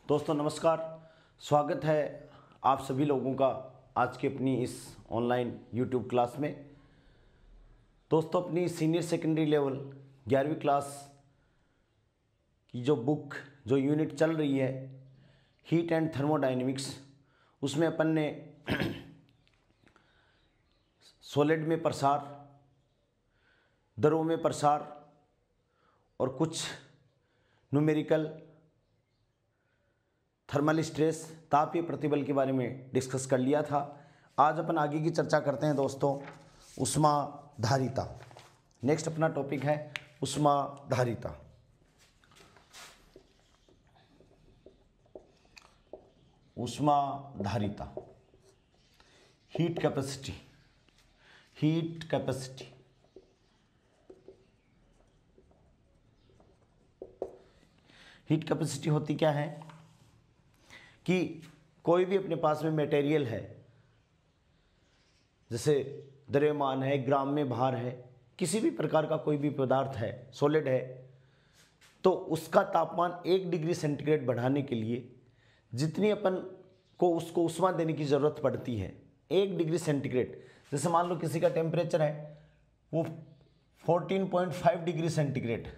दोस्तों नमस्कार, स्वागत है आप सभी लोगों का आज की अपनी इस ऑनलाइन यूट्यूब क्लास में। दोस्तों अपनी सीनियर सेकेंडरी लेवल 11वीं क्लास की जो बुक जो यूनिट चल रही है हीट एंड थर्मोडायनेमिक्स, उसमें अपन ने सॉलिड में प्रसार, द्रव में प्रसार और कुछ न्यूमेरिकल थर्मल स्ट्रेस तापीय प्रतिबल के बारे में डिस्कस कर लिया था। आज अपन आगे की चर्चा करते हैं दोस्तों ऊष्माधारिता। नेक्स्ट अपना टॉपिक है ऊष्माधारिता। ऊष्माधारिता, heat capacity. Heat capacity heat capacity होती क्या है कि कोई भी अपने पास में मटेरियल है, जैसे द्रव्यमान है, ग्राम में भार है, किसी भी प्रकार का कोई भी पदार्थ है, सॉलिड है, तो उसका तापमान 1 डिग्री सेंटीग्रेड बढ़ाने के लिए जितनी अपन को उसको ऊष्मा देने की ज़रूरत पड़ती है 1 डिग्री सेंटीग्रेड। जैसे मान लो किसी का टेम्परेचर है वो 14.5 डिग्री सेंटीग्रेड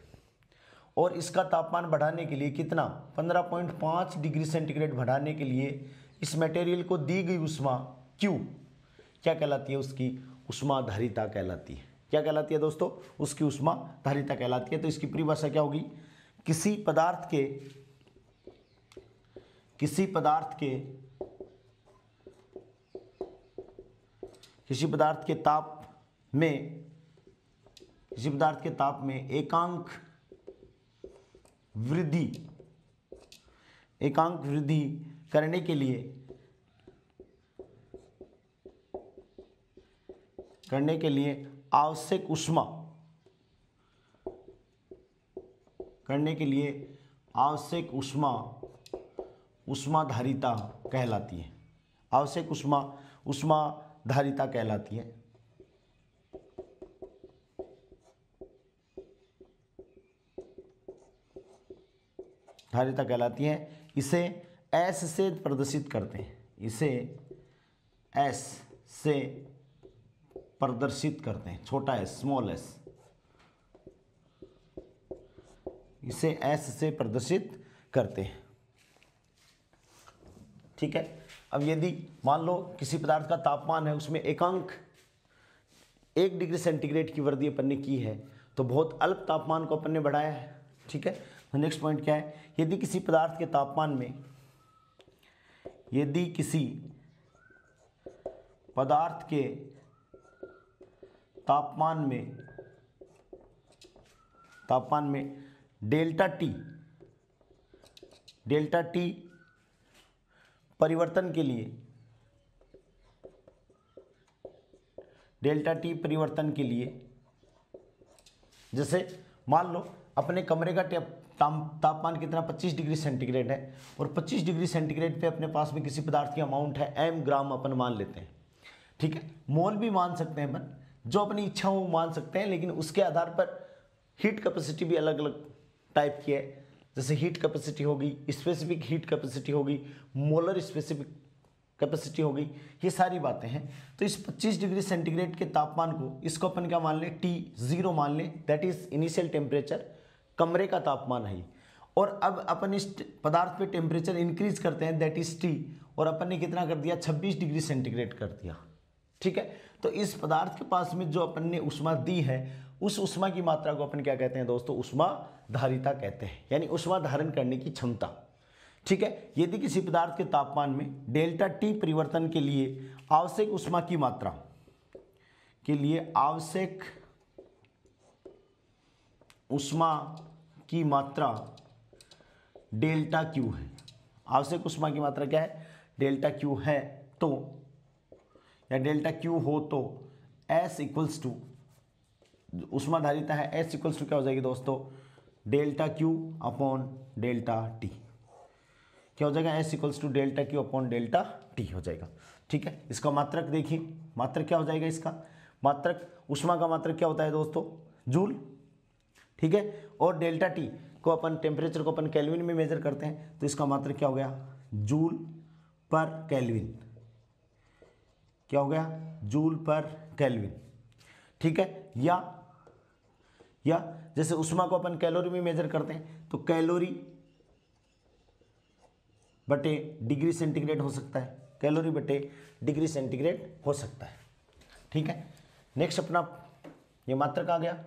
और इसका तापमान बढ़ाने के लिए कितना 15.5 डिग्री सेंटीग्रेड बढ़ाने के लिए इस मटेरियल को दी गई ऊष्मा Q क्या कहलाती है? उसकी ऊष्माधारिता कहलाती है। क्या कहलाती है दोस्तों? उसकी ऊष्माधारिता कहलाती है। तो इसकी परिभाषा क्या होगी? किसी पदार्थ के ताप में एकांक वृद्धि करने के लिए आवश्यक ऊष्माधारिता कहलाती है। आवश्यक ऊष्माधारिता कहलाती है। धारिता कहलाती है। इसे S से प्रदर्शित करते हैं। इसे S से प्रदर्शित करते हैं, छोटा s, स्मॉल s। इसे S से प्रदर्शित करते हैं। ठीक है। अब यदि मान लो किसी पदार्थ का तापमान है, उसमें एकांक 1 डिग्री सेंटीग्रेड की वृद्धि अपन ने की है, तो बहुत अल्प तापमान को अपन ने बढ़ाया है। ठीक है। तो नेक्स्ट पॉइंट क्या है? यदि किसी पदार्थ के तापमान में डेल्टा टी परिवर्तन के लिए जैसे मान लो अपने कमरे का तापमान कितना 25 डिग्री सेंटीग्रेड है और 25 डिग्री सेंटीग्रेड पे अपने पास में किसी पदार्थ की अमाउंट है m ग्राम अपन मान लेते हैं। ठीक है। मोल भी मान सकते हैं अपन, जो अपनी इच्छा हो मान सकते हैं, लेकिन उसके आधार पर हीट कैपेसिटी भी अलग अलग टाइप की है। जैसे हीट कैपेसिटी होगी, स्पेसिफिक हीट कैपेसिटी होगी, मोलर स्पेसिफिक कैपेसिटी होगी, ये सारी बातें हैं। तो इस 25 डिग्री सेंटीग्रेड के तापमान को, इसको अपन क्या मान लें? T0 मान लें, दैट इज इनिशियल टेम्परेचर, कमरे का तापमान है। और अब अपन इस पदार्थ पे टेम्परेचर इंक्रीज करते हैं, दैट इज T, और अपन ने कितना कर दिया? 26 डिग्री सेंटीग्रेड कर दिया। ठीक है। तो इस पदार्थ के पास में जो अपन ने ऊष्मा दी है, उस ऊष्मा की मात्रा को अपन क्या कहते हैं दोस्तों? ऊष्माधारिता कहते हैं, यानी ऊष्मा धारण करने की क्षमता। ठीक है। यदि किसी पदार्थ के तापमान में डेल्टा टी परिवर्तन के लिए आवश्यक ऊष्मा की मात्रा डेल्टा क्यू है। आवश्यक ऊष्मा की मात्रा क्या है? डेल्टा क्यू है तो, या डेल्टा क्यू हो तो S इक्वल्स टू, ऊष्माधारिता है, S इक्वल्स टू क्या हो जाएगी दोस्तों? Delta Q upon delta T. क्या हो जाएगा? S equals to delta Q upon delta T हो जाएगा। ठीक है। इसका मात्रक देखिए, मात्रक क्या हो जाएगा? इसका मात्रक, ऊष्मा का मात्रक क्या होता है दोस्तों? जूल। ठीक है। और डेल्टा टी को अपन टेम्परेचर को अपन केल्विन में मेजर करते हैं, तो इसका मात्रक क्या हो गया, जूल पर केल्विन। क्या हो गया, जूल पर केल्विन। ठीक है, या जैसे उष्मा को अपन कैलोरी में मेजर करते हैं, तो कैलोरी बटे डिग्री सेंटीग्रेड हो सकता है, कैलोरी बटे डिग्री सेंटीग्रेड हो सकता है। ठीक है, नेक्स्ट अपना ये मात्रक आ गया।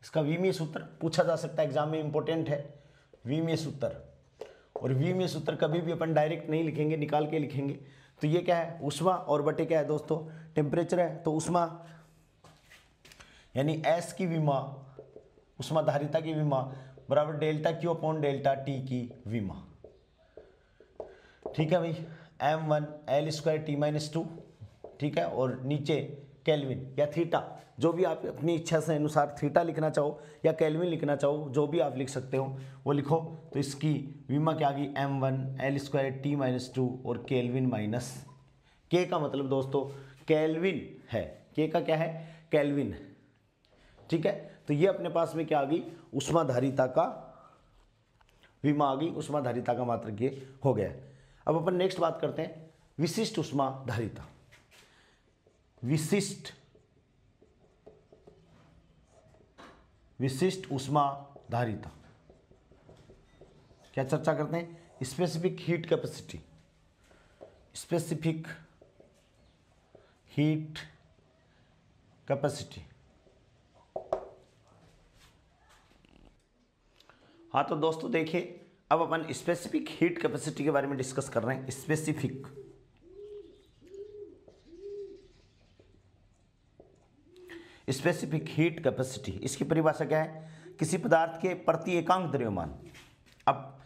इसका विमीय सूत्र पूछा जा सकता है, एग्जाम में इंपॉर्टेंट है विमीय सूत्र। और विमीय सूत्र कभी भी अपन डायरेक्ट नहीं लिखेंगे, निकाल के लिखेंगे। तो ये क्या है, उष्मा और बटे क्या है दोस्तों, टेम्परेचर है। तो उष्मा यानी एस की विमा, उष्मा धारिता की विमा बराबर delta Q upon delta T की विमा। ठीक है भाई, m1 L²T-2। ठीक है, और नीचे केल्विन या थीटा, जो भी आप अपनी इच्छा से अनुसार थीटा लिखना चाहो या केल्विन लिखना चाहो, जो भी आप लिख सकते हो वो लिखो। तो इसकी विमा क्या आ गई, m1 L²T-2 और केल्विन माइनस के का मतलब दोस्तों केल्विन है, के का क्या है, केल्विन है। ठीक है, तो ये अपने पास में क्या आ गई, उष्माधारिता का विमा आ गई, उष्माधारिता का मात्रक ये हो गया। अब अपन नेक्स्ट बात करते हैं विशिष्ट उष्माधारिता। विशिष्ट उष्माधारिता क्या चर्चा करते हैं, specific heat capacity. Specific heat capacity. हाँ तो दोस्तों देखिए, अब अपन स्पेसिफिक हीट कैपेसिटी के बारे में डिस्कस कर रहे हैं। स्पेसिफिक हीट कैपेसिटी, इसकी परिभाषा क्या है, किसी पदार्थ के प्रति एकांक द्रव्यमान। अब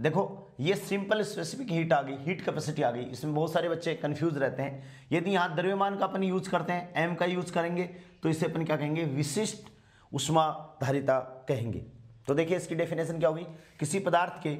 देखो ये सिंपल स्पेसिफिक हीट आ गई, हीट कैपेसिटी आ गई। इसमें बहुत सारे बच्चे कंफ्यूज रहते हैं। यदि यहाँ द्रव्यमान का अपन यूज करते हैं, एम का यूज करेंगे, तो इसे अपन क्या कहेंगे, विशिष्ट उष्माधारिता कहेंगे। तो देखिए इसकी डेफिनेशन क्या होगी, किसी पदार्थ के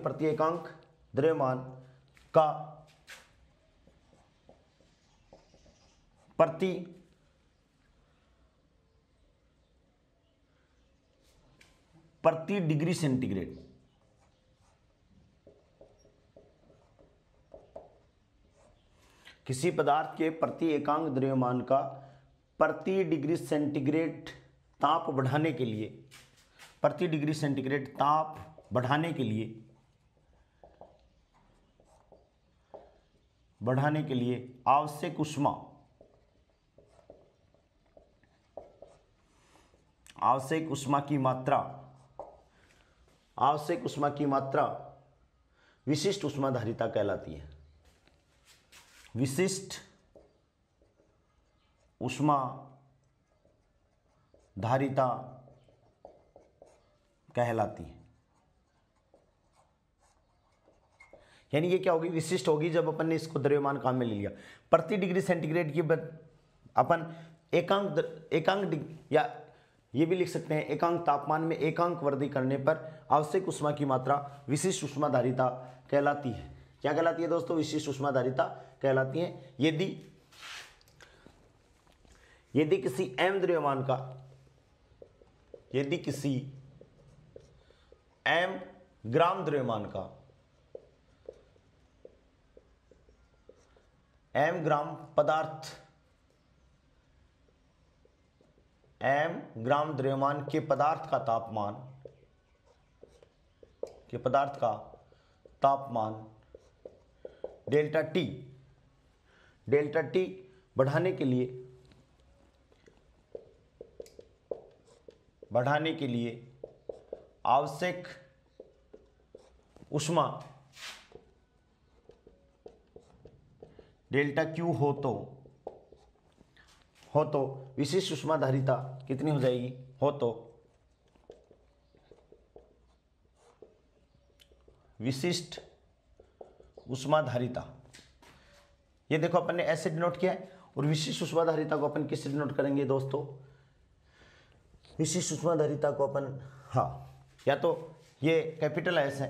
प्रति एकांक द्रव्यमान का प्रति डिग्री सेंटीग्रेड, किसी पदार्थ के प्रति एकांक द्रव्यमान का प्रति डिग्री सेंटीग्रेड ताप बढ़ाने के लिए, प्रति डिग्री सेंटीग्रेड ताप बढ़ाने के लिए आवश्यक उष्मा की मात्रा विशिष्ट उष्माधारिता कहलाती है। विशिष्ट उष्माधारिता कहलाती है। यानी ये क्या होगी, विशिष्ट होगी जब अपन ने इसको द्रव्यमान काम में ले लिया। प्रति डिग्री सेंटीग्रेड की अपन एकांक या ये भी लिख सकते हैं, एकांक तापमान में एकांक वृद्धि करने पर आवश्यक उष्मा की मात्रा विशिष्ट उष्माधारिता कहलाती है। क्या कहलाती है दोस्तों, विशिष्ट उष्माधारिता कहलाती है। यदि किसी m द्रव्यमान का, यदि किसी m ग्राम द्रव्यमान का, m ग्राम पदार्थ, m ग्राम द्रव्यमान के पदार्थ का तापमान डेल्टा टी बढ़ाने के लिए आवश्यक उष्मा डेल्टा क्यू हो तो विशिष्ट उष्माधारिता कितनी हो जाएगी, हो तो विशिष्ट उष्माधारिता, ये देखो अपन ने ऐसे डिनोट किया है। और विशिष्ट ऊष्माधारिता को अपन किससे डिनोट करेंगे दोस्तों? विशिष्ट ऊष्माधारिता को अपन, हाँ, या तो ये कैपिटल एस है,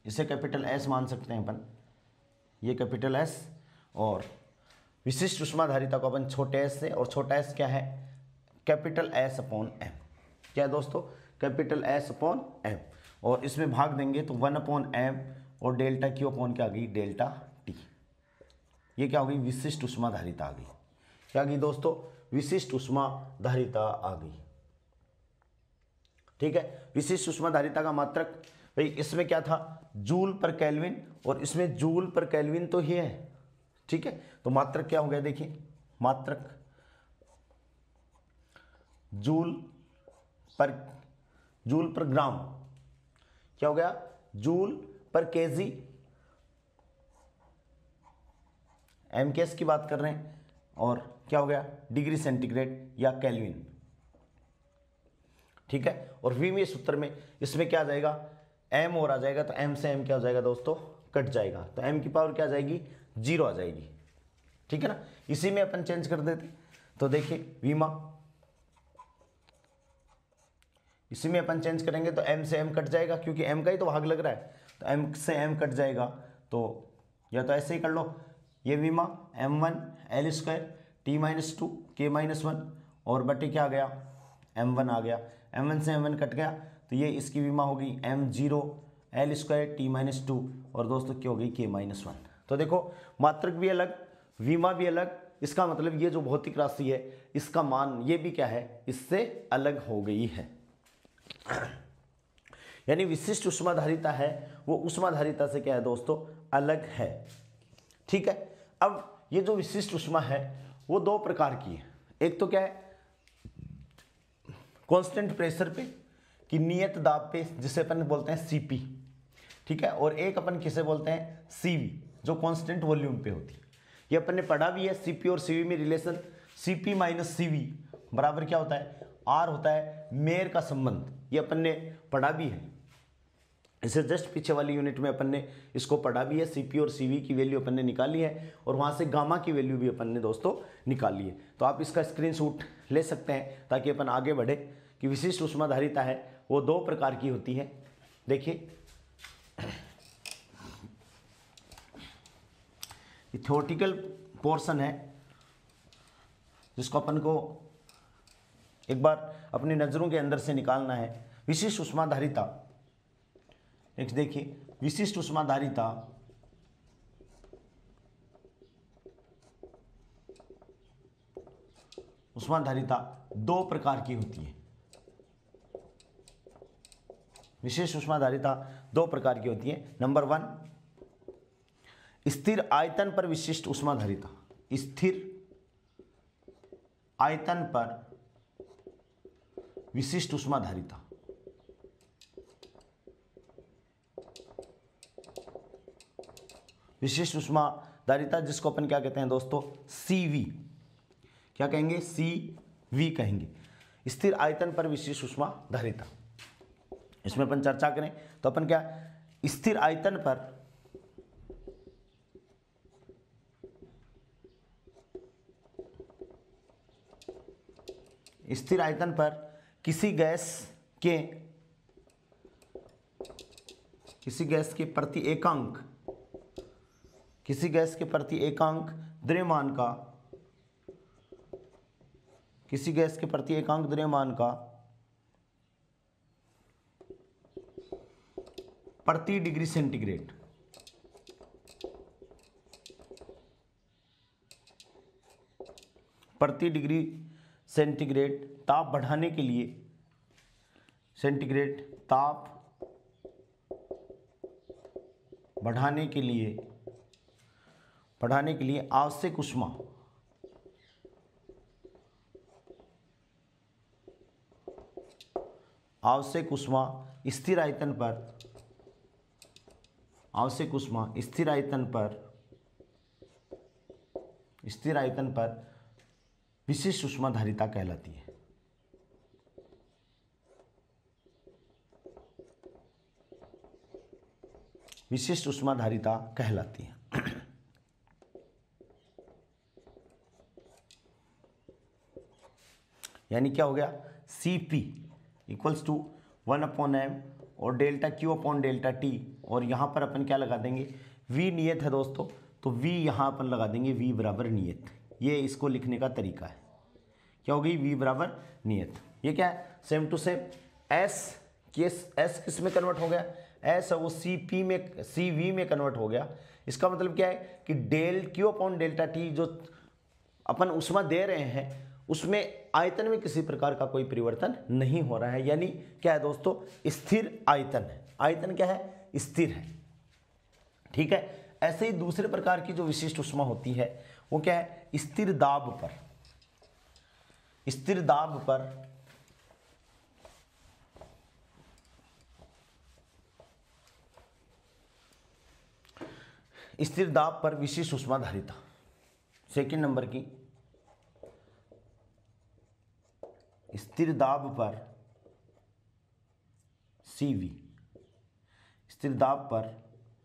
इसे कैपिटल एस मान सकते हैं अपन, ये कैपिटल एस, और विशिष्ट ऊष्माधारिता को अपन छोटे एस से, और छोटा एस क्या है? Capital S upon M. क्या है दोस्तों? कैपिटल एस अपॉन एम, और इसमें भाग देंगे तो 1 अपॉन एम और डेल्टा क्यू अपॉन क्या आ गई? Delta T. ये क्या हो गई? विशिष्ट ऊष्माधारिता आ गई। क्या आ गई दोस्तों? विशिष्ट ऊष्माधारिता आ गई। ठीक है, विशिष्ट ऊष्माधारिता का मात्रक, भाई इसमें क्या था? जूल पर केल्विन, और इसमें जूल पर केल्विन तो ही है। ठीक है, तो मात्रक क्या हो गया? देखिए, मात्रक जूल पर ग्राम, क्या हो गया? जूल पर केजी, एमकेएस की बात कर रहे हैं, और क्या हो गया? डिग्री सेंटीग्रेड या केल्विन। ठीक है, और वी में सूत्र में इसमें क्या आ जाएगा? एम और आ जाएगा, तो एम से एम क्या हो जाएगा दोस्तों? कट जाएगा, तो एम की पावर क्या आ जाएगी? 0 आ जाएगी। ठीक है ना, इसी में अपन चेंज कर देते, तो देखिए वीमा, इसी में अपन चेंज करेंगे तो m से m कट जाएगा, क्योंकि m का ही तो भाग लग रहा है, तो m से m कट जाएगा। तो या तो ऐसे ही कर लो, ये वीमा m1 L square t-2 k-1, और बटे क्या आ गया? m1 आ गया, m1 से m1 कट गया, तो ये इसकी वीमा होगी m0 L स्क्वायर t-2, और दोस्तों क्या हो गई? k-1। तो देखो, मात्रक भी अलग, वीमा भी अलग, इसका मतलब ये जो भौतिक राशि है इसका मान ये भी क्या है? इससे अलग हो गई है। यानी विशिष्ट ऊष्माधारिता है वो ऊष्माधारिता से क्या है दोस्तों? अलग है। ठीक है, अब ये जो विशिष्ट ऊष्मा है वो दो प्रकार की है। एक तो क्या है? कांस्टेंट प्रेशर पे, कि नियत दाब पे, जिसे अपन बोलते हैं सीपी। ठीक है, और एक अपन किसे बोलते हैं? सीवी, जो कांस्टेंट वॉल्यूम पे होती है। ये अपन ने पढ़ा भी है, सीपी और सीवी में रिलेशन, सीपी माइनस सीवी बराबर क्या होता है? आर होता है मेयर का संबंध। ये अपन ने पढ़ा भी है, इसे जस्ट पीछे वाली यूनिट में अपन ने इसको पढ़ा भी है। सीपी और सीवी की वैल्यू अपन ने निकाली है, और वहां से गामा की वैल्यू भी अपन ने दोस्तों निकाली है। तो आप इसका स्क्रीनशॉट ले सकते हैं ताकि अपन आगे बढ़े, कि विशिष्ट ऊष्माधारिता है वो दो प्रकार की होती है। देखिए, थ्योरेटिकल पोर्शन है जिसको अपन को एक बार अपनी नजरों के अंदर से निकालना है। विशिष्ट ऊष्माधारिता, एक देखिए, विशिष्ट ऊष्माधारिता दो प्रकार की होती है। विशिष्ट ऊष्माधारिता दो प्रकार की होती है। नंबर 1, स्थिर आयतन पर विशिष्ट ऊष्माधारिता। स्थिर आयतन पर विशिष्ट ऊष्माधारिता। विशिष्ट ऊष्माधारिता जिसको अपन क्या कहते हैं दोस्तों? सीवी। क्या कहेंगे? सीवी कहेंगे, स्थिर आयतन पर विशिष्ट ऊष्माधारिता। इसमें अपन चर्चा करें तो अपन क्या, स्थिर आयतन पर किसी गैस के प्रति एकांक द्रव्यमान का प्रति डिग्री सेंटीग्रेड ताप बढ़ाने के लिए आवश्यक ऊष्मा स्थिर आयतन पर विशिष्ट ऊष्माधारिता कहलाती है। विशिष्ट ऊष्माधारिता कहलाती है। यानी क्या हो गया, Cp इक्वल्स टू 1/m और delta Q upon delta T, और यहाँ पर अपन क्या लगा देंगे, V नियत है दोस्तों, तो V यहाँ अपन लगा देंगे V बराबर नियत। ये इसको लिखने का तरीका है, क्या हो गई, V बराबर नियत। ये क्या है, सेम टू सेम S किस में कन्वर्ट हो गया, S है वो Cp में Cv में कन्वर्ट हो गया। इसका मतलब क्या है कि del Q upon delta T जो अपन ऊष्मा दे रहे हैं उसमें आयतन में किसी प्रकार का कोई परिवर्तन नहीं हो रहा है, यानी क्या है दोस्तों, स्थिर आयतन है। आयतन क्या है, स्थिर है। ठीक है, ऐसे ही दूसरे प्रकार की जो विशिष्ट ऊष्मा होती है वो क्या है, स्थिर दाब पर, स्थिर दाब पर स्थिर दाब पर विशिष्ट ऊष्माधारिता। सेकंड नंबर की, स्थिर दाब पर Cv, स्थिर दाब पर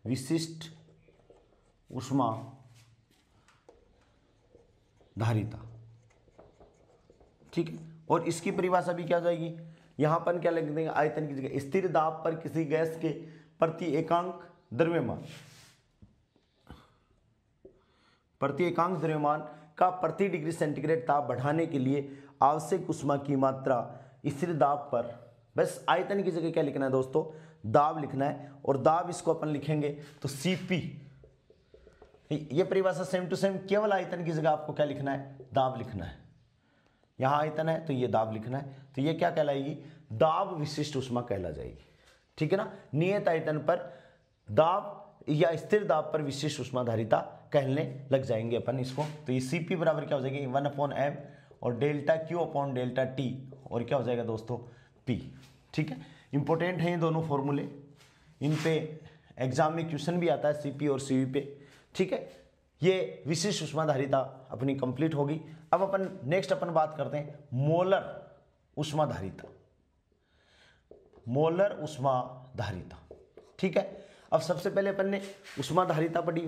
विशिष्ट ऊष्मा धारिता। ठीक है, और इसकी परिभाषा भी क्या हो जाएगी, यहां पर क्या लिख देंगे, आयतन की जगह स्थिर दाब पर किसी गैस के प्रति एकांक द्रव्यमान का प्रति डिग्री सेंटीग्रेड ताप बढ़ाने के लिए आवश्यक ऊष्मा की मात्रा स्थिर दाब पर, बस आयतन की जगह क्या लिखना है दोस्तों, दाब लिखना है, और दाब इसको अपन लिखेंगे तो Cp। ये परिभाषा सेम टू सेम, केवल आयतन की जगह आपको क्या लिखना है, दाब लिखना है। यहां आयतन है तो ये दाब लिखना है, तो ये क्या कहलाएगी, दाब विशिष्ट ऊष्मा कहला जाएगी। ठीक है ना, नियत आयतन पर दाब या स्थिर दाब पर विशिष्ट ऊष्माधारिता कहने लग जाएंगे अपन इसको। तो ये Cp बराबर क्या हो जाएगी, 1/m और delta Q upon delta T, और क्या हो जाएगा दोस्तों, P। ठीक है, इंपॉर्टेंट है ये दोनों फॉर्मूले, इन पे एग्जाम में क्वेश्चन भी आता है Cp और Cv पे। ठीक है, ये विशिष्ट ऊष्माधारिता अपनी कंप्लीट होगी। अब अपन नेक्स्ट अपन बात करते हैं मोलर ऊष्माधारिता। मोलर ऊष्माधारिता, ठीक है। अब सबसे पहले अपन ने ऊष्माधारिता पढ़ी,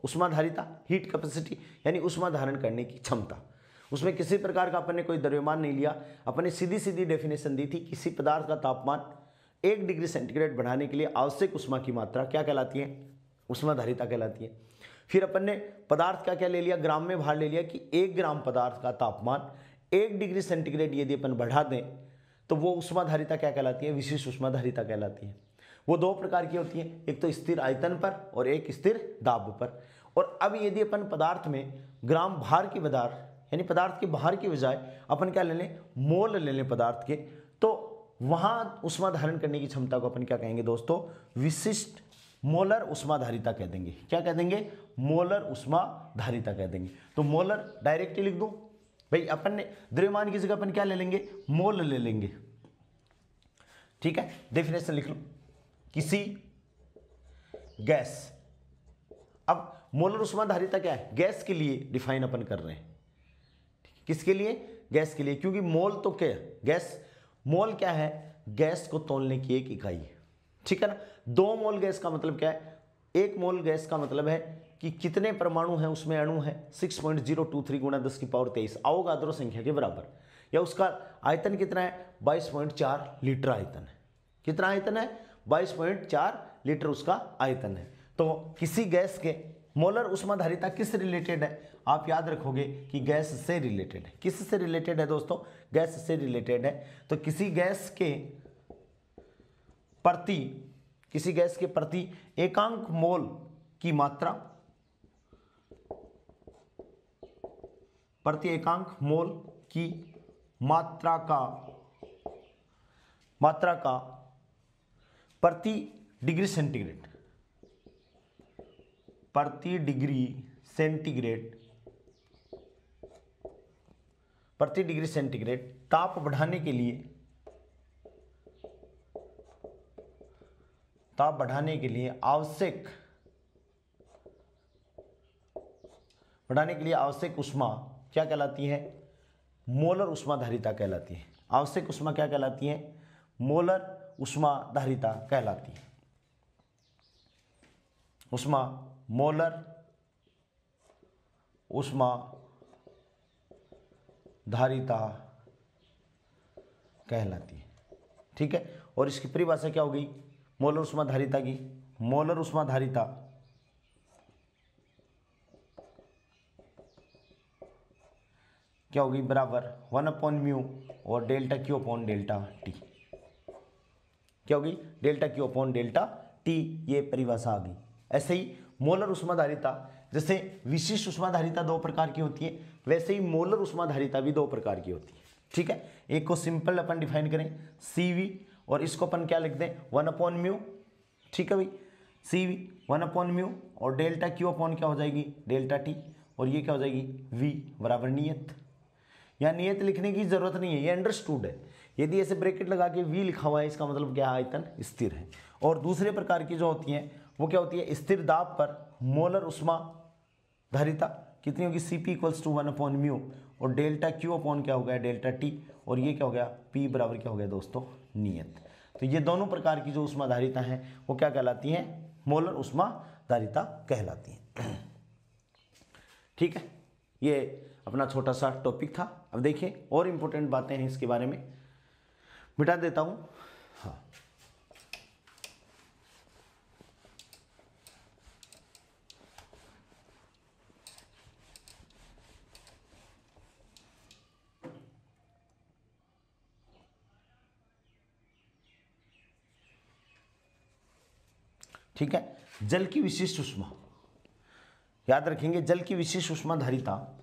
ऊष्माधारिता हीट कैपेसिटी यानी ऊष्मा धारण करने की क्षमता। उसमें किसी प्रकार का अपन ने कोई द्रव्यमान नहीं लिया, अपन ने सीधी सीधी डेफिनेशन दी थी, किसी पदार्थ का तापमान 1 डिग्री सेंटीग्रेड बढ़ाने के लिए आवश्यक ऊष्मा की मात्रा क्या कहलाती है, ऊष्माधारिता कहलाती है। फिर अपन ने पदार्थ का क्या ले लिया, ग्राम में भार ले लिया कि 1 ग्राम पदार्थ का तापमान 1 डिग्री सेंटीग्रेड यदि अपन बढ़ा दें तो वो ऊष्माधारिता क्या कहलाती है, विशिष्ट ऊष्माधारिता कहलाती है। वो दो प्रकार की होती है, एक तो स्थिर आयतन पर और एक स्थिर दाब पर। और अब यदि अपन पदार्थ में ग्राम भार की बजाय यानी पदार्थ के भार की बजाय अपन क्या ले लें, मोल ले लें पदार्थ के, तो वहां ऊष्मा धारण करने की क्षमता को अपन क्या कहेंगे दोस्तों, विशिष्ट मोलर ऊष्माधारिता कह देंगे। क्या कह देंगे, मोलर ऊष्माधारिता कह देंगे। तो मोलर डायरेक्टली लिख दूं भाई, अपन ने द्रव्यमान की जगह अपन क्या ले लेंगे, मोल ले लेंगे। ठीक है, डेफिनेशन लिख लो, किसी गैस, अब मोलर ऊष्माधारिता क्या है, गैस के लिए डिफाइन अपन कर रहे हैं। किसके लिए, गैस के लिए, क्योंकि मोल तो क्या है, गैस, मोल क्या है, गैस को तौलने की एक इकाई है। ठीक है ना, 2 मोल गैस का मतलब क्या है, 1 मोल गैस का मतलब है कि कितने परमाणु हैं उसमें, अणु है 6.023 गुणा 10 की पावर 23 अवोगाद्रो संख्या के बराबर, या उसका आयतन कितना है, 22.4 लीटर आयतन है। कितना आयतन है, 22.4 लीटर उसका आयतन है। तो किसी गैस के मोलर ऊष्माधारिता किस रिलेटेड है, आप याद रखोगे कि गैस से रिलेटेड है। किस से रिलेटेड है दोस्तों, गैस से रिलेटेड है। तो किसी गैस के प्रति एकांक मोल की मात्रा, प्रति एकांक मोल की मात्रा का प्रति डिग्री सेंटीग्रेड, प्रति डिग्री सेंटीग्रेड ताप बढ़ाने के लिए आवश्यक ऊष्मा क्या कहलाती है, मोलर ऊष्माधारिता कहलाती है। आवश्यक ऊष्मा क्या कहलाती है, मोलर ऊष्माधारिता कहलाती है। मोलर ऊष्माधारिता कहलाती है। ठीक है, और इसकी परिभाषा क्या हो गई मोलर ऊष्माधारिता की? मोलर ऊष्माधारिता क्या होगी? बराबर 1/μ और delta Q upon delta T. क्या होगी? Delta Q upon delta T, ये परिभाषा आ गई। ऐसे ही मोलर ऊष्माधारिता, जैसे विशिष्ट ऊष्माधारिता दो प्रकार की होती है, वैसे ही मोलर ऊष्माधारिता भी दो प्रकार की होती है। ठीक है, एक को सिंपल अपन डिफाइन करें CV, और इसको अपन क्या लिख दें 1/μ। ठीक है भाई, CV 1/μ और डेल्टा क्यू अपॉन क्या हो जाएगी डेल्टा टी, और ये क्या हो जाएगी V बराबर नियत। यहाँ नियत लिखने की जरूरत नहीं है, ये अंडरस्टूड है। यदि ऐसे ब्रैकेट लगा के V लिखा हुआ है, इसका मतलब क्या है आयतन स्थिर है। और दूसरे प्रकार की जो होती हैं वो क्या होती है? स्थिर दाब पर मोलर ऊष्माधारिता कितनी होगी? CP = 1/μ और डेल्टा क्यू अपॉन क्या हो गया डेल्टा टी, और ये क्या हो गया P बराबर क्या हो गया दोस्तों नियत। तो ये दोनों प्रकार की जो ऊष्माधारिता हैं वो क्या कहलाती हैं? मोलर ऊष्माधारिता कहलाती हैं। ठीक है, ये अपना छोटा सा टॉपिक था। अब देखिए और इम्पोर्टेंट बातें हैं इसके बारे में, मिटा देता हूं। हाँ, ठीक है, जल की विशिष्ट ऊष्मा याद रखेंगे। जल की विशिष्ट ऊष्माधारिता,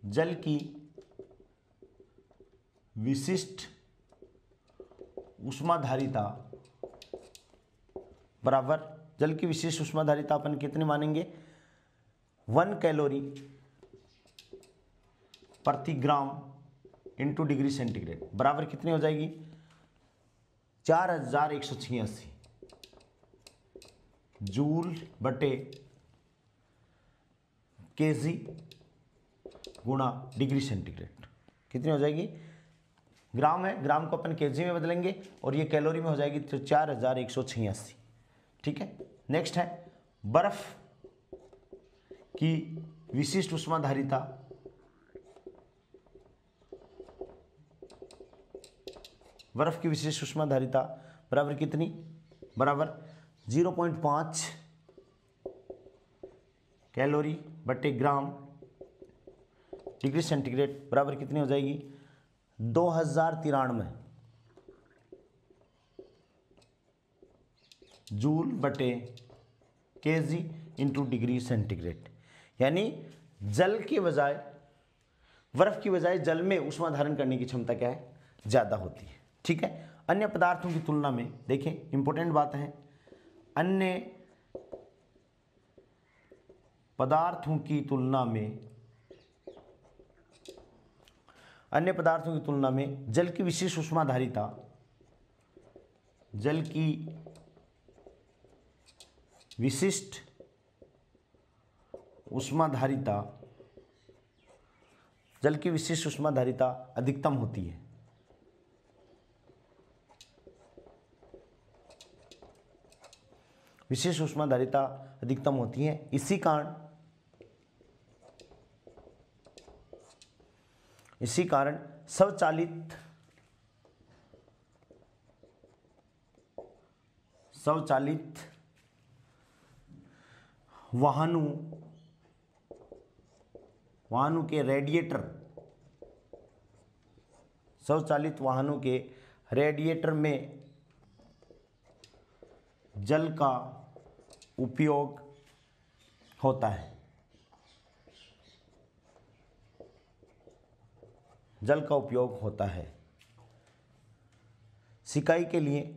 जल की विशिष्ट ऊष्माधारिता बराबर, जल की विशिष्ट ऊष्माधारिता अपन कितने मानेंगे? 1 कैलोरी प्रति ग्राम इंटू डिग्री सेंटीग्रेड बराबर कितनी हो जाएगी? 4186 जूल बटे केजी गुणा डिग्री सेंटीग्रेड। कितनी हो जाएगी? ग्राम है, ग्राम को अपन केजी में बदलेंगे और ये कैलोरी में हो जाएगी, तो 4186। ठीक है, नेक्स्ट है बर्फ की विशिष्ट ऊष्माधारिता, बर्फ की विशिष्ट ऊष्माधारिता बराबर कितनी? बराबर 0.5 कैलोरी बटे ग्राम डिग्री सेंटीग्रेड बराबर कितनी हो जाएगी? 2093 जूल बटे केजी इंटू डिग्री सेंटीग्रेड। यानी जल के बजाय, बर्फ की बजाय जल में ऊष्मा धारण करने की क्षमता क्या है? ज़्यादा होती है। ठीक है, अन्य पदार्थों की तुलना में देखें, इंपॉर्टेंट बात है, अन्य पदार्थों की तुलना में, अन्य पदार्थों की तुलना में जल की विशिष्ट ऊष्माधारिता, जल की विशिष्ट ऊष्माधारिता, जल की विशिष्ट ऊष्माधारिता अधिकतम होती है। विशिष्ट ऊष्माधारिता अधिकतम होती है। इसी कारण स्वचालित वाहनों के रेडिएटर, स्वचालित वाहनों के रेडिएटर में जल का उपयोग होता है। जल का उपयोग होता है। सिकाई के लिए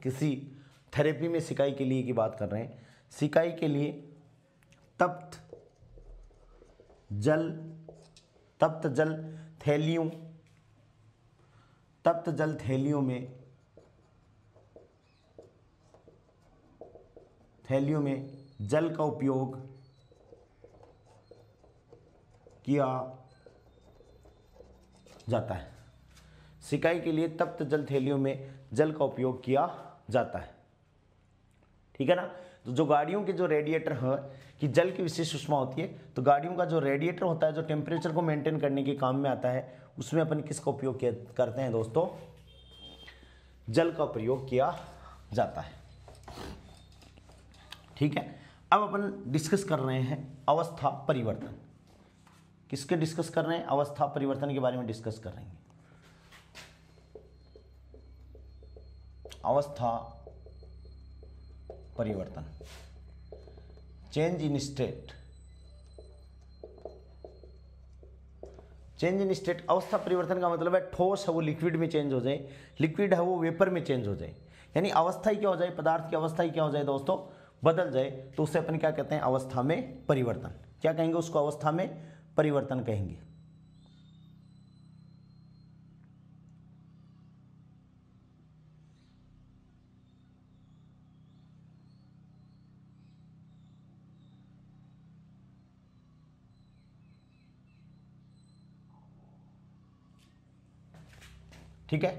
किसी थेरेपी में सिकाई के लिए की बात कर रहे हैं। सिकाई के लिए तप्त जल थैलियों में जल का उपयोग किया जाता है। सिकाई के लिए तप्त जल थैलियों में जल का उपयोग किया जाता है। ठीक है ना। तो जो गाड़ियों के जो रेडिएटर है कि जल की विशेष ऊष्मा होती है, तो गाड़ियों का जो रेडिएटर होता है जो टेम्परेचर को मेंटेन करने के काम में आता है, उसमें अपन किसका उपयोग करते हैं दोस्तों, जल का प्रयोग किया जाता है। ठीक है, अब अपन डिस्कस कर रहे हैं अवस्था परिवर्तन। किसके डिस्कस कर रहे हैं, अवस्था परिवर्तन के बारे में डिस्कस कर रहे हैं। अवस्था परिवर्तन, change in state. Change in state, अवस्था परिवर्तन का मतलब है ठोस है वो लिक्विड में चेंज हो जाए, लिक्विड है वो वेपर में चेंज हो जाए, यानी अवस्था ही क्या हो जाए, पदार्थ की अवस्था ही क्या हो जाए दोस्तों, बदल जाए, तो उसे अपन क्या कहते हैं, अवस्था में परिवर्तन। क्या कहेंगे उसको, अवस्था में परिवर्तन कहेंगे। ठीक है,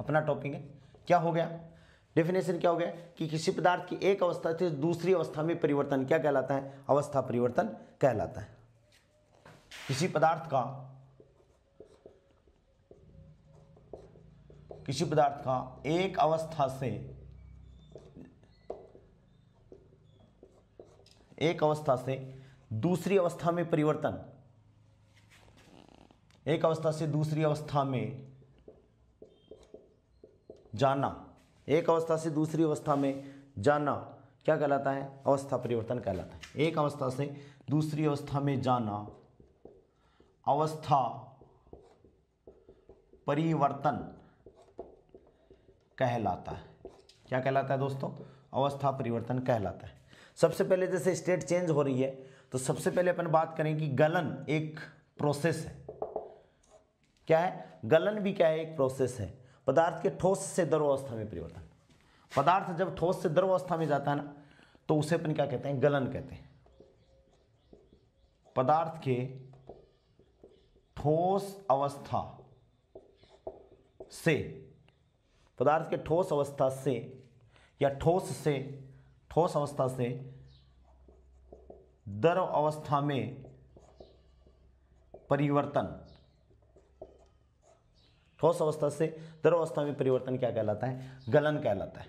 अपना टॉपिक है, क्या हो गया, डेफिनेशन क्या हो गया कि किसी पदार्थ की एक अवस्था से दूसरी अवस्था में परिवर्तन क्या कहलाता है, अवस्था परिवर्तन कहलाता है। किसी पदार्थ का एक अवस्था से दूसरी अवस्था में परिवर्तन, एक अवस्था से दूसरी अवस्था में जाना, एक अवस्था से दूसरी अवस्था में जाना क्या कहलाता है, अवस्था परिवर्तन कहलाता है। एक अवस्था से दूसरी अवस्था में जाना अवस्था परिवर्तन कहलाता है। क्या कहलाता है दोस्तों, अवस्था परिवर्तन कहलाता है। सबसे पहले जैसे स्टेट चेंज हो रही है, तो सबसे पहले अपन बात करें कि गलन एक प्रोसेस है। क्या है, गलन भी क्या है, एक प्रोसेस है। पदार्थ के ठोस से द्रव अवस्था में परिवर्तन, पदार्थ जब ठोस से द्रव अवस्था में जाता है ना, तो उसे अपन क्या कहते हैं, गलन कहते हैं। पदार्थ के ठोस अवस्था से, पदार्थ के ठोस अवस्था से या ठोस अवस्था से द्रव अवस्था में परिवर्तन, ठोस अवस्था से द्रव अवस्था में परिवर्तन क्या कहलाता है, गलन कहलाता है।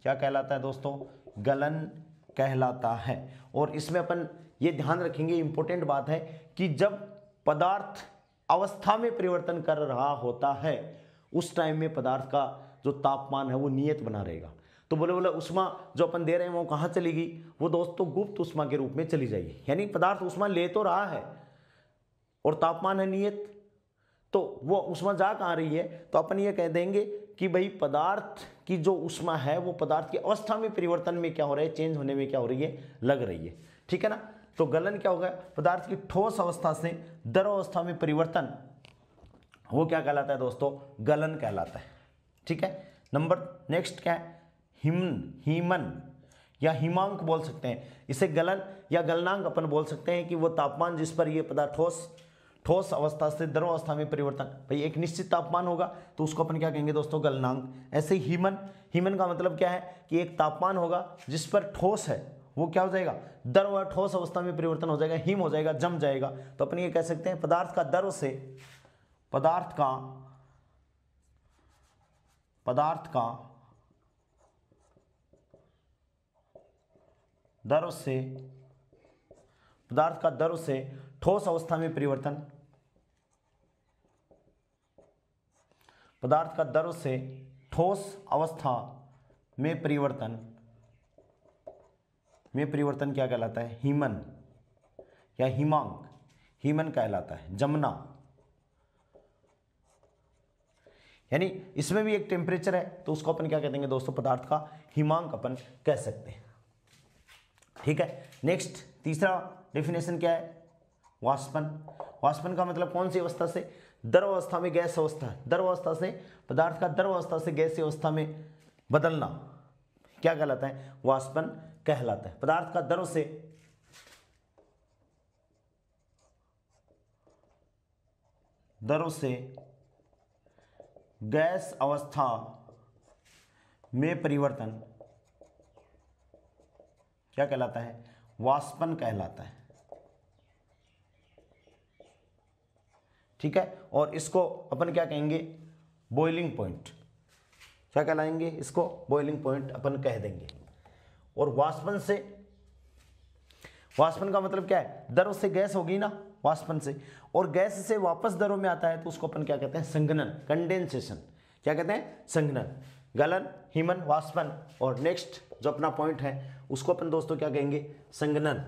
क्या कहलाता है दोस्तों, गलन कहलाता है। और इसमें अपन ये ध्यान रखेंगे, इंपॉर्टेंट बात है कि जब पदार्थ अवस्था में परिवर्तन कर रहा होता है, उस टाइम में पदार्थ का जो तापमान है वो नियत बना रहेगा। तो बोले उष्मा जो अपन दे रहे हैं वो कहाँ चलेगी, वो दोस्तों गुप्त उष्मा के रूप में चली जाएगी। यानी पदार्थ उष्मा ले तो रहा है और तापमान है नियत, तो वो उष्मा जा कहाँ रही है, तो अपन ये कह देंगे कि भाई पदार्थ की जो उष्मा है वो पदार्थ की अवस्था में परिवर्तन में क्या हो रहा है, चेंज होने में क्या हो रही है, लग रही है। ठीक है ना, तो गलन क्या होगा, पदार्थ की ठोस अवस्था से द्रव अवस्था में परिवर्तन, वो क्या कहलाता है दोस्तों, गलन कहलाता है। ठीक है, नंबर नेक्स्ट क्या है, हीमन या हिमांक बोल सकते हैं इसे, गलन या गलनांक अपन बोल सकते हैं कि वो तापमान जिस पर ये पदार्थ ठोस अवस्था से द्रव अवस्था में परिवर्तन, भाई एक निश्चित तापमान होगा तो उसको अपन क्या कहेंगे दोस्तों, गलनांक। ऐसे ही हीमन का मतलब क्या है कि एक तापमान होगा जिस पर ठोस है वो क्या हो जाएगा, द्रव और ठोस अवस्था में परिवर्तन हो जाएगा, हिम हो जाएगा, जम जाएगा। तो अपन ये कह सकते हैं पदार्थ का द्रव से पदार्थ का द्रव से ठोस अवस्था में परिवर्तन, पदार्थ का द्रव से ठोस अवस्था में परिवर्तन क्या कहलाता है, हीमन या हिमांक, हीमन कहलाता है, जमना। यानी इसमें भी एक टेम्परेचर है तो उसको अपन क्या कह देंगे दोस्तों, पदार्थ का हिमांक अपन कह सकते हैं। ठीक है, नेक्स्ट तीसरा डेफिनेशन क्या है, वाष्पन का मतलब कौन सी अवस्था से, द्रव अवस्था में गैस अवस्था, द्रव अवस्था से पदार्थ का द्रव अवस्था से गैसीय अवस्था में बदलना क्या कहलाता है, वाष्पन कहलाता है। पदार्थ का द्रव से गैस अवस्था में परिवर्तन क्या कहलाता है? वाष्पन कहलाता है। ठीक है, और इसको अपन क्या कहेंगे? Boiling point. क्या कहलाएंगे इसको? बॉइलिंग पॉइंट अपन कह देंगे। और वाष्पन का मतलब क्या है? द्रव से गैस होगी ना वाष्पन से, और गैस से वापस द्रव में आता है तो उसको अपन क्या कहते हैं? संघनन, कंडेंसेशन। क्या कहते हैं? संघनन। गलन, हिमन, वाष्पन, और नेक्स्ट जो अपना पॉइंट है उसको अपन दोस्तों क्या कहेंगे? संघनन।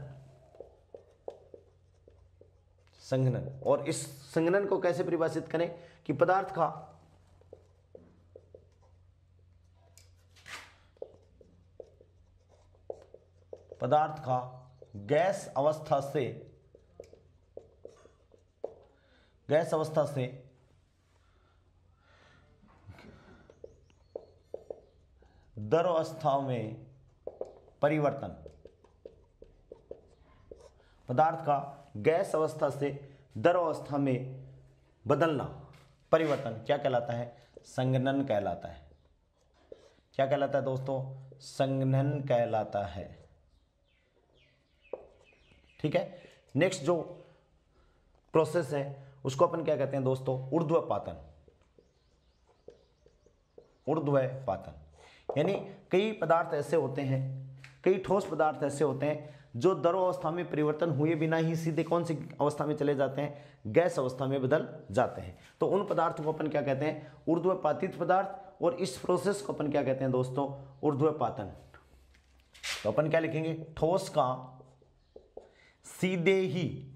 संघनन। और इस संघनन को कैसे परिभाषित करें? कि पदार्थ का गैस अवस्था से द्रव अवस्था में परिवर्तन। पदार्थ का गैस अवस्था से द्रव अवस्था में बदलना, परिवर्तन क्या कहलाता है? संघनन कहलाता है। क्या कहलाता है दोस्तों? संघनन कहलाता है। ठीक है, नेक्स्ट जो प्रोसेस है उसको अपन क्या कहते हैं दोस्तों? ऊर्ध्वपातन। ऊर्ध्वपातन यानी कई पदार्थ ऐसे होते हैं, कई ठोस पदार्थ ऐसे होते हैं जो द्रव अवस्था में परिवर्तन हुए बिना ही सीधे कौन सी अवस्था में चले जाते हैं? गैस अवस्था में बदल जाते हैं। तो उन पदार्थों को अपन क्या कहते हैं? ऊर्ध्वपातित पदार्थ। और इस प्रोसेस को अपन क्या कहते हैं दोस्तों? ऊर्ध्वपातन। तो अपन क्या लिखेंगे? ठोस का सीधे ही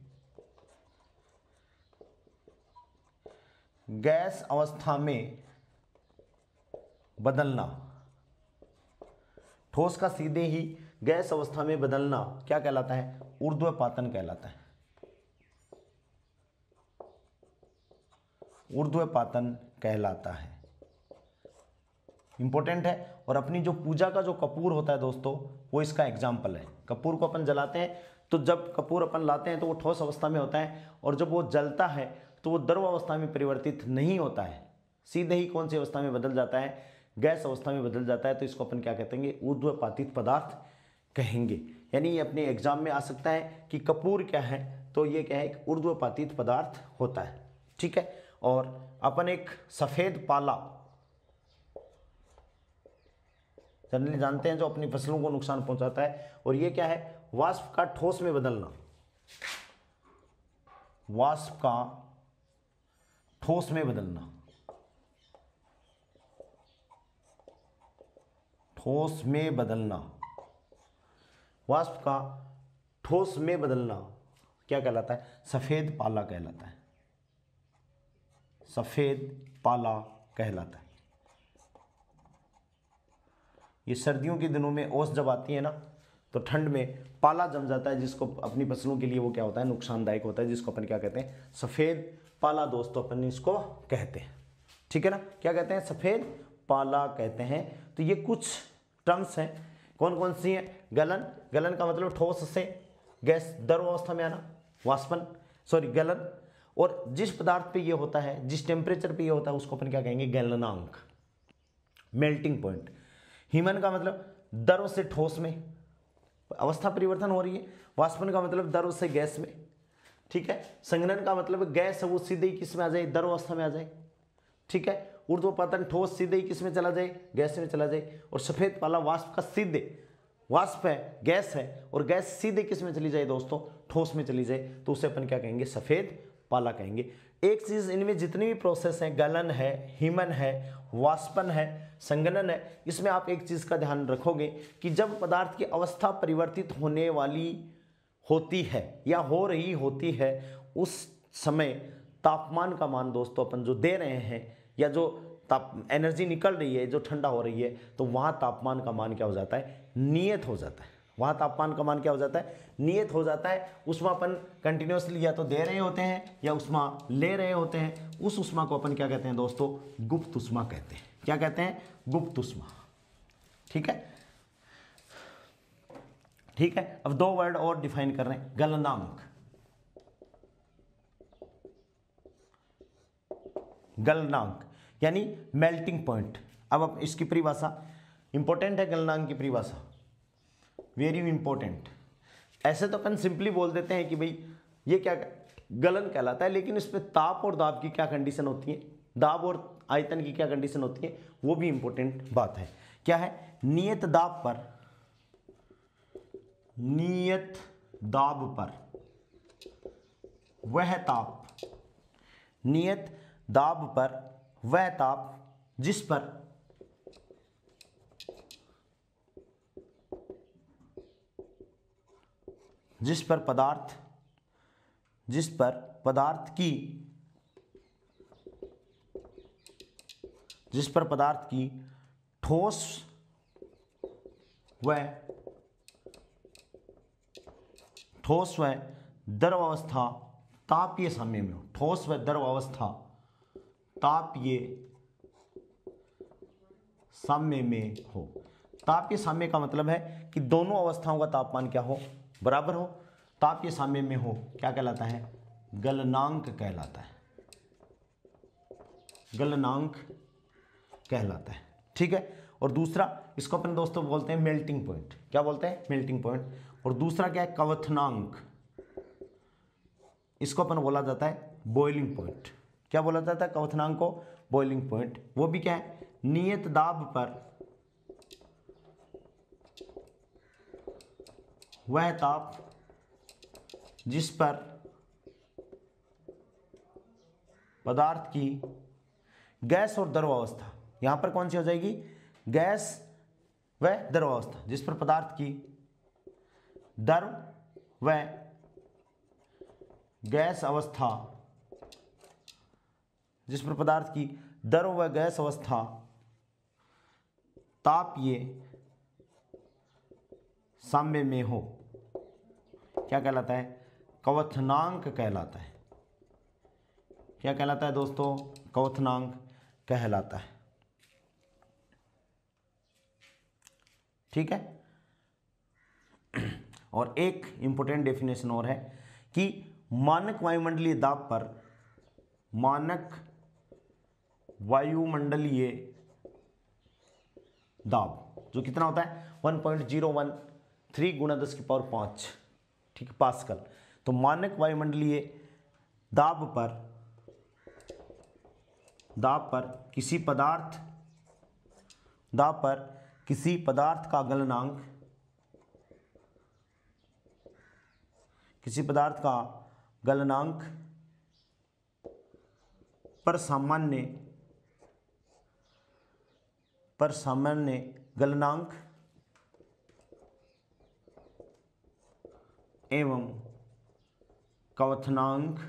गैस अवस्था में बदलना। ठोस का सीधे ही गैस अवस्था में बदलना क्या कहलाता है? ऊर्ध्वपातन कहलाता है। ऊर्ध्वपातन कहलाता है। इंपॉर्टेंट है। और अपनी जो पूजा का जो कपूर होता है दोस्तों, वो इसका एग्जाम्पल है। कपूर को अपन जलाते हैं तो जब कपूर अपन लाते हैं तो वो ठोस अवस्था में होता है, और जब वो जलता है तो वो द्रव अवस्था में परिवर्तित नहीं होता है, सीधे ही कौन सी अवस्था में बदल जाता है? गैस अवस्था में बदल जाता है। तो इसको अपन क्या कहेंगे? ऊर्ध्वपातित पदार्थ कहेंगे। यानी ये अपने एग्जाम में आ सकता है कि कपूर क्या है, तो ये क्या है? एक ऊर्ध्वपातित पदार्थ होता है। ठीक है, और अपन एक सफेद पाला जनरली जानते हैं जो अपनी फसलों को नुकसान पहुंचाता है, और ये क्या है? वाष्प का ठोस में बदलना। वाष्प का ठोस में बदलना। ठोस में बदलना। वाष्प का ठोस में बदलना क्या कहलाता है? सफेद पाला कहलाता है। सफेद पाला कहलाता है। ये सर्दियों के दिनों में ओस जब आती है ना, तो ठंड में पाला जम जाता है, जिसको अपनी फसलों के लिए वो क्या होता है? नुकसानदायक होता है, जिसको अपन क्या कहते हैं? सफेद पाला दोस्तों अपन इसको कहते हैं। ठीक है ना? क्या कहते हैं? सफेद पाला कहते हैं। तो ये कुछ टर्म्स हैं। कौन कौन सी हैं? गलन। गलन का मतलब ठोस से गैस द्रव अवस्था में आना। वाष्पन, गलन। और जिस पदार्थ पे ये होता है, जिस टेम्परेचर पे ये होता है, उसको अपन क्या कहेंगे? गलनांक, मेल्टिंग पॉइंट। हिमन का मतलब द्रव से ठोस में अवस्था परिवर्तन हो रही है। वाष्पन का मतलब द्रव से गैस में। ठीक है। संघनन का मतलब गैस है वो सीधे ही किस में आ जाए? द्रव अवस्था में आ जाए। ठीक है। ऊर्ध्वपातन ठोस सीधे ही किस में चला जाए? गैस में चला जाए। और सफेद पाला वाष्प का सीधे, वाष्प है, गैस है, और गैस सीधे किस में चली जाए दोस्तों? ठोस में चली जाए, तो उसे अपन क्या कहेंगे? सफेद पाला कहेंगे। एक चीज, इनमें जितनी भी प्रोसेस है, गलन है, हिमन है, वाष्पन है, संघनन है, इसमें आप एक चीज का ध्यान रखोगे कि जब पदार्थ की अवस्था परिवर्तित होने वाली होती है या हो रही होती है, उस समय तापमान का मान दोस्तों अपन जो दे रहे हैं, या जो एनर्जी निकल रही है, जो ठंडा हो रही है, तो वहां तापमान का मान क्या हो जाता है? नियत हो जाता है। वहां तापमान का मान क्या हो जाता है? नियत हो जाता है। उष्मा अपन कंटिन्यूसली या तो दे रहे होते हैं या उष्मा ले रहे होते हैं। उस उष्मा को अपन क्या कहते हैं दोस्तों? गुप्त उष्मा कहते हैं। क्या कहते हैं? गुप्त उष्मा। ठीक है, ठीक है। अब दो वर्ड और डिफाइन कर रहे हैं। गलनांक, गलनांक यानी मेल्टिंग पॉइंट। अब इसकी परिभाषा इंपॉर्टेंट है। गलनांक की परिभाषा, वेरी इंपॉर्टेंट। ऐसे तो अपन सिंपली बोल देते हैं कि भाई ये क्या गलन कहलाता है, लेकिन इसमें ताप और दाब की क्या कंडीशन होती है, दाब और आयतन की क्या कंडीशन होती है, वो भी इंपॉर्टेंट बात है। क्या है, नियत दाब पर वह ताप, नियत दाब पर वह ताप जिस पर पदार्थ की ठोस व द्रव अवस्था तापीय साम्य में हो। ठोस व द्रव अवस्था तापीय साम्य में हो। तापीय साम्य का मतलब है कि दोनों अवस्थाओं का तापमान क्या हो, बराबर हो। तापीय साम्य में हो, क्या कहलाता है, गलनांक कहलाता है, गलनांक कहलाता है। ठीक है। और दूसरा, इसको अपन दोस्तों बोलते हैं मेल्टिंग पॉइंट। क्या बोलते हैं, मेल्टिंग पॉइंट। और दूसरा क्या है, क्वथनांक। इसको अपन बोला जाता है बॉइलिंग पॉइंट। क्या बोला जाता है, क्वथनांक को बॉइलिंग पॉइंट। वो भी क्या है, नियत दाब पर वह ताप जिस पर पदार्थ की गैस और द्रव अवस्था, यहां पर कौन सी हो जाएगी, गैस व द्रव अवस्था, जिस पर पदार्थ की द्रव व गैस अवस्था, जिस पर पदार्थ की द्रव व गैस अवस्था तापीय साम्य में हो, क्या कहलाता है, क्वथनांक कहलाता है। क्या कहलाता है दोस्तों, क्वथनांक कहलाता है। ठीक है। और एक इंपॉर्टेंट डेफिनेशन और है कि मानक वायुमंडलीय दाब पर, मानक वायुमंडलीय दाब जो कितना होता है 1.013 गुणा 10⁵ ठीक है, पास्कल। तो मानक वायुमंडलीय दाब पर किसी पदार्थ का गलनांक, पर सामान्य गलनांक एवं क्वथनांक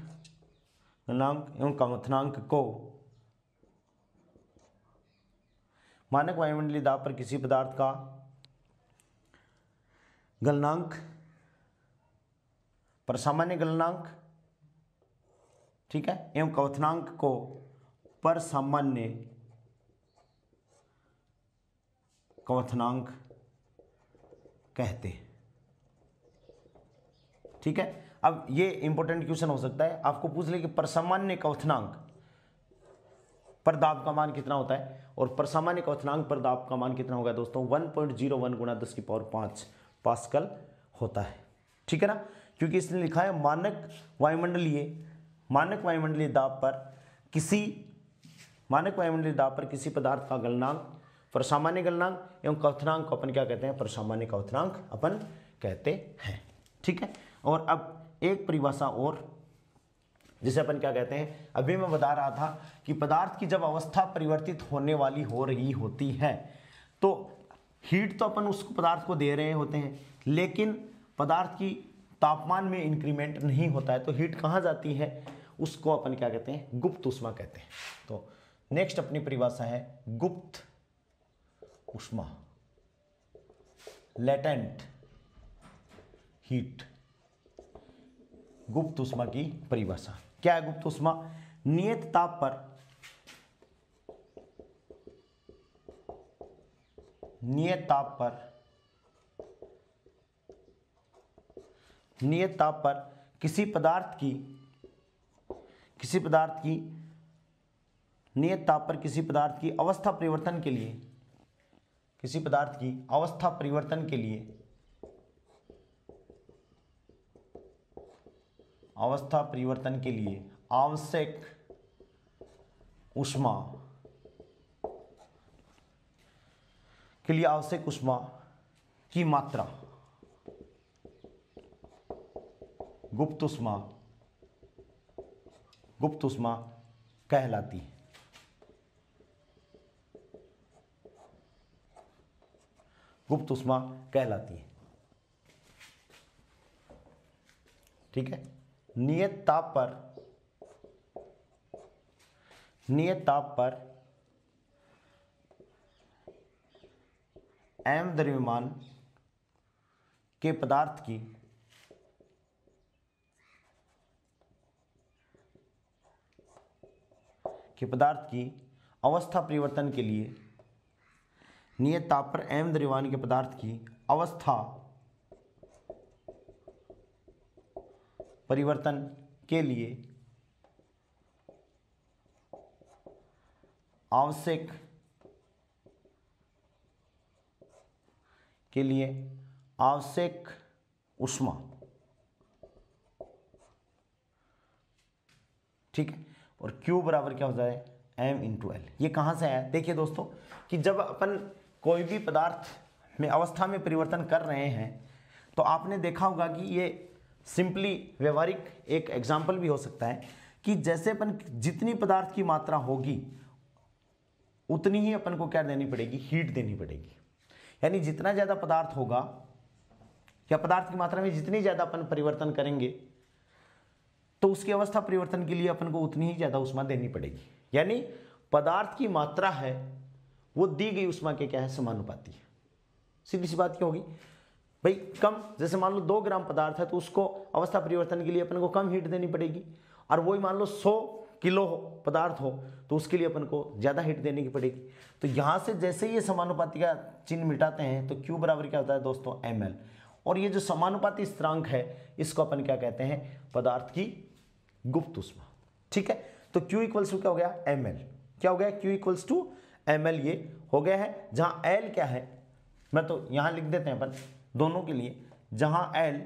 को, मानक वायुमंडलीय दाब पर किसी पदार्थ का गलनांक पर सामान्य गलनांक, ठीक है, एवं क्वथनांक को पर सामान्य क्वथनांक कहते हैं। ठीक है। अब ये इंपॉर्टेंट क्वेश्चन हो सकता है, आपको पूछ ले कि परसामान्य क्वथनांक पर दाब का मान कितना होता है, और परसामान्य क्वथनांक पर दाब का मान कितना होगा दोस्तों, 1.01 गुणा 10⁵ पास्कल होता है। ठीक है ना, क्योंकि इसने लिखा है मानक वायुमंडलीय दाब पर किसी पदार्थ का गलनांक, परसामान्य गलनांक एवं क्वथनांक को अपन क्या कहते हैं, परसामान्य क्वथनांक अपन कहते हैं। ठीक है। और अब एक परिभाषा और, जिसे अपन क्या कहते हैं, अभी मैं बता रहा था कि पदार्थ की जब अवस्था परिवर्तित होने वाली हो रही होती है तो हीट तो अपन उस पदार्थ को दे रहे होते हैं, लेकिन पदार्थ की तापमान में इंक्रीमेंट नहीं होता है, तो हीट कहाँ जाती है, उसको अपन क्या कहते हैं, गुप्त ऊष्मा कहते हैं। तो नेक्स्ट अपनी परिभाषा है गुप्त ऊष्मा, लेटेंट हीट। गुप्त ऊष्मा की परिभाषा क्या है, गुप्त ऊष्मा नियत ताप पर किसी पदार्थ की नियत ताप पर किसी पदार्थ की अवस्था परिवर्तन के लिए अवस्था परिवर्तन के लिए आवश्यक ऊष्मा की मात्रा गुप्त ऊष्मा कहलाती है। गुप्त ऊष्मा कहलाती है। ठीक है। नियत ताप पर m द्रव्यमान के पदार्थ की अवस्था परिवर्तन के लिए नियत ताप पर m द्रव्यमान के पदार्थ की अवस्था परिवर्तन के लिए आवश्यक ऊष्मा। ठीक है। और Q बराबर क्या हो जाए m इंटू एल। ये कहाँ से आया? देखिए दोस्तों कि जब अपन कोई भी पदार्थ में अवस्था में परिवर्तन कर रहे हैं तो आपने देखा होगा कि ये सिंपली व्यवहारिक एक एग्जाम्पल भी हो सकता है कि जैसे अपन जितनी पदार्थ की मात्रा होगी उतनी ही अपन को क्या देनी पड़ेगी? हीट देनी पड़ेगी। यानी जितना ज़्यादा पदार्थ होगा या पदार्थ की मात्रा में जितनी ज़्यादा अपन परिवर्तन करेंगे तो उसकी अवस्था परिवर्तन के लिए अपन को उतनी ही ज़्यादा ऊष्मा देनी पड़ेगी। यानी पदार्थ की मात्रा है वो दी गई ऊष्मा के क्या है? समानुपाती है। सीधी सी बात क्या होगी भाई? कम, जैसे मान लो 2 ग्राम पदार्थ है तो उसको अवस्था परिवर्तन के लिए अपन को कम हीट देनी पड़ेगी, और वही मान लो 100 किलो पदार्थ हो तो उसके लिए अपन को ज़्यादा हीट देने की पड़ेगी। तो यहाँ से जैसे ही ये समानुपाती का चिन्ह मिटाते हैं तो Q बराबर क्या होता है दोस्तों? ml। और ये जो समानुपाती स्थिरांक है इसको अपन क्या कहते हैं? पदार्थ की गुप्त ऊष्मा। ठीक है। तो Q इक्वल्स टू क्या हो गया? ml। क्या हो गया? Q इक्वल्स टू ml ये हो गया है। जहाँ L क्या है, मैं तो यहाँ लिख देते हैं अपन दोनों के लिए, जहाँ L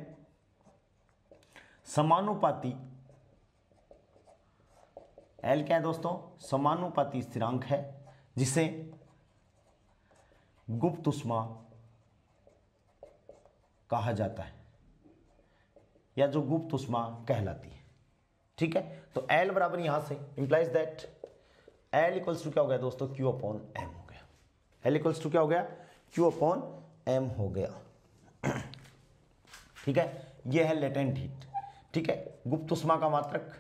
समानुपाती, L क्या है दोस्तों? समानुपाती स्थिरांक है जिसे गुप्त ऊष्मा कहा जाता है या जो गुप्त ऊष्मा कहलाती है। ठीक है। तो L बराबर यहां से implies that L equals to क्या हो गया दोस्तों? Q अपॉन m हो गया। L इक्वल्स टू क्या हो गया? Q अपॉन m हो गया। ठीक है। यह है लेटेंट हीट। ठीक है। गुप्त ऊष्मा का मात्रक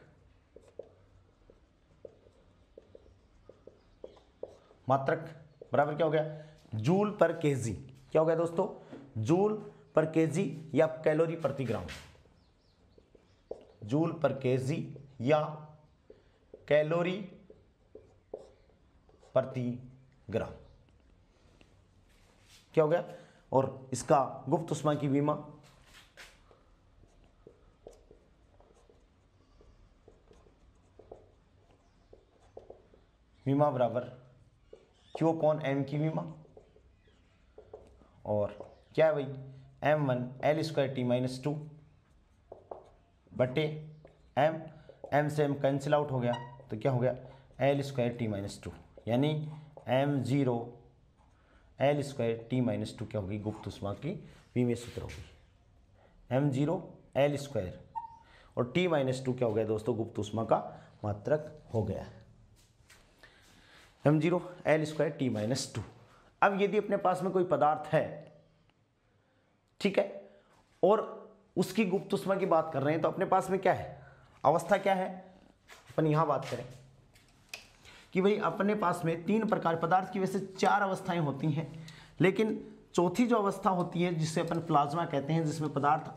बराबर क्या हो गया? जूल पर केजी। क्या हो गया दोस्तों? जूल पर केजी या कैलोरी प्रति ग्राम। जूल पर केजी या कैलोरी प्रति ग्राम। क्या हो गया? और इसका गुप्त ऊष्मा की विमा बराबर Q अपॉन m की विमा, और क्या है भाई? m1 L square T minus 2 बटे m से m कैंसिल आउट हो गया तो क्या हो गया? L स्क्वायर T माइनस 2, यानी m0 L square T minus 2 क्या होगी? गुप्त ऊष्मा की विमेय सूत्र होगी। m0 L स्क्वायर और T माइनस 2 क्या हो गया दोस्तों? गुप्त ऊष्मा का मात्रक हो गया। m0 L square T minus 2। अब यदि अपने पास में कोई पदार्थ है, ठीक है, और उसकी गुप्त ऊष्मा की बात कर रहे हैं तो अपने पास में क्या है? अवस्था क्या है? अपन यहां बात करें कि भाई अपने पास में 3 प्रकार पदार्थ की वैसे 4 अवस्थाएं होती हैं, लेकिन चौथी जो अवस्था होती है जिसे अपन प्लाज्मा कहते हैं, जिसमें पदार्थ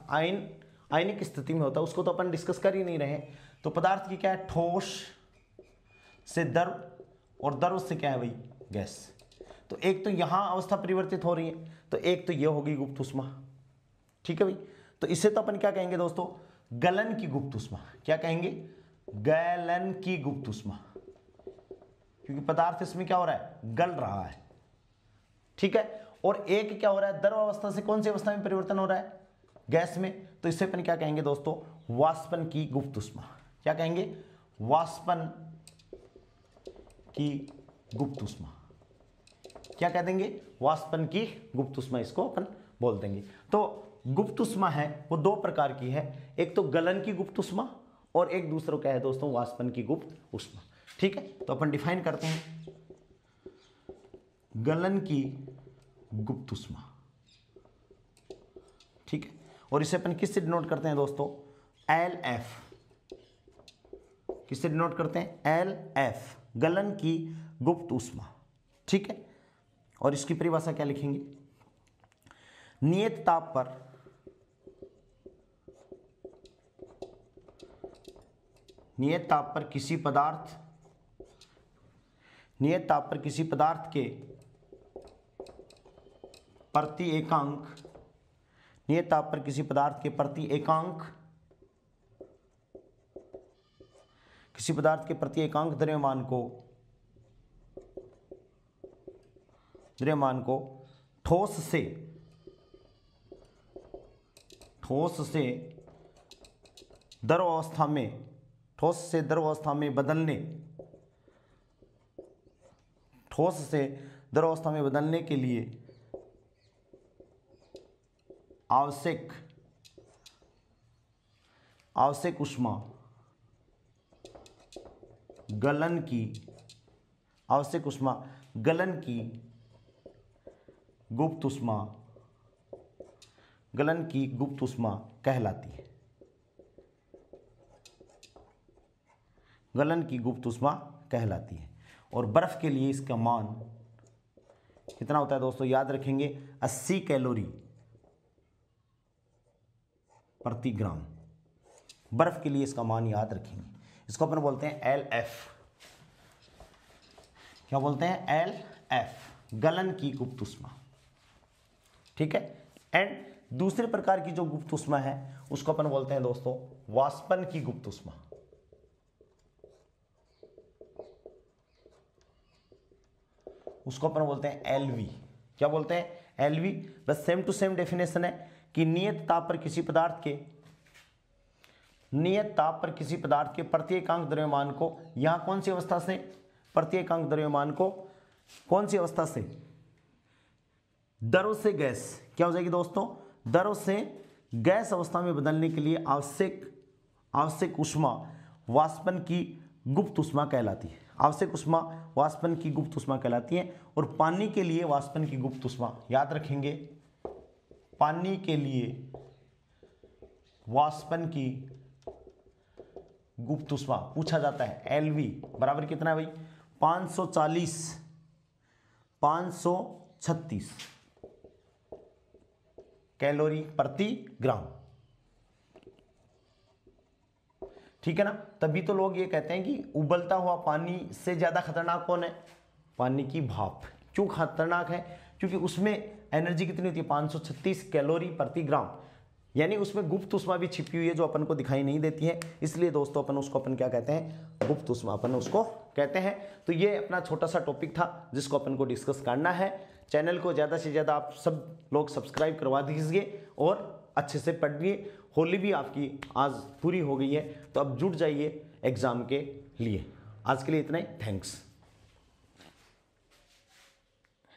आयनिक स्थिति में होता है, उसको तो अपन डिस्कस कर ही नहीं रहे। तो पदार्थ की क्या है? ठोस से द्रव और द्रव से क्या है भाई? गैस। तो एक तो यहां अवस्था परिवर्तित हो रही है, तो एक तो यह होगी गुप्त ऊष्मा। ठीक है भाई। तो इसे तो अपन क्या कहेंगे दोस्तों? गलन की गुप्त ऊष्मा। क्या कहेंगे? गलन की गुप्त ऊष्मा, क्योंकि पदार्थ इसमें क्या हो रहा है? गल रहा है। ठीक है। और एक क्या हो रहा है? द्रव अवस्था से कौन सी अवस्था में परिवर्तन हो रहा है? गैस में। तो इसे अपन क्या कहेंगे दोस्तों? वाष्पन की गुप्त ऊष्मा। क्या कहेंगे? वाष्पन की गुप्त ऊष्मा। क्या कह देंगे? वाष्पन की गुप्त ऊष्मा, इसको अपन बोल देंगे। तो गुप्त ऊष्मा है वो दो प्रकार की है, एक तो गलन की गुप्त ऊष्मा और एक दूसरा क्या है दोस्तों? वाष्पन की गुप्त ऊष्मा। ठीक है, तो अपन डिफाइन करते हैं गलन की गुप्त ऊष्मा। ठीक है, और इसे अपन किससे डिनोट करते हैं दोस्तों? LF। किससे डिनोट करते हैं? LF, गलन की गुप्त ऊष्मा। ठीक है, और इसकी परिभाषा क्या लिखेंगे? नियत ताप पर किसी पदार्थ के प्रति एकांक द्रव्यमान को ठोस से द्रव अवस्था में बदलने के लिए आवश्यक ऊष्मा गलन की गुप्त ऊष्मा कहलाती है। गलन की गुप्त ऊष्मा कहलाती है। और बर्फ के लिए इसका मान कितना होता है दोस्तों? याद रखेंगे 80 कैलोरी प्रति ग्राम। बर्फ के लिए इसका मान याद रखेंगे, इसको अपन बोलते हैं LF। क्या बोलते हैं? LF, गलन की गुप्त ऊष्मा। ठीक है, एंड दूसरे प्रकार की जो गुप्त ऊष्मा है उसको अपन बोलते हैं दोस्तों वाष्पन की गुप्त ऊष्मा। उसको अपन बोलते हैं LV। क्या बोलते हैं? LV। बस सेम टू सेम डेफिनेशन है कि नियत ताप पर किसी पदार्थ के प्रति एकांक द्रव्यमान को, यहां कौन सी अवस्था से? प्रति एकांक द्रव्यमान को कौन सी अवस्था से? द्रव से गैस। क्या हो जाएगी दोस्तों? द्रव से गैस अवस्था में बदलने के लिए आवश्यक ऊष्मा वाष्पन की गुप्त ऊष्मा कहलाती है। आवश्यक ऊष्मा वाष्पन की गुप्त ऊष्मा कहलाती है। और पानी के लिए वाष्पन की गुप्त ऊष्मा याद रखेंगे, पानी के लिए वाष्पन की गुप्त ऊष्मा पूछा जाता है। LV बराबर कितना है भाई? 536 कैलोरी प्रति ग्राम। ठीक है ना? तभी तो लोग ये कहते हैं कि उबलता हुआ पानी से ज्यादा खतरनाक कौन है? पानी की भाप। क्यों खतरनाक है? क्योंकि उसमें एनर्जी कितनी होती है? 536 कैलोरी प्रति ग्राम, यानी उसमें गुप्त ऊष्मा भी छिपी हुई है जो अपन को दिखाई नहीं देती है। इसलिए दोस्तों अपन क्या कहते हैं? गुप्त ऊष्मा अपन उसको कहते हैं। तो ये अपना छोटा सा टॉपिक था जिसको अपन को डिस्कस करना है। चैनल को ज़्यादा से ज़्यादा आप सब लोग सब्सक्राइब करवा दीजिए और अच्छे से पढ़िए। होली भी आपकी आज पूरी हो गई है, तो अब जुट जाइए एग्ज़ाम के लिए। आज के लिए इतना ही, थैंक्स।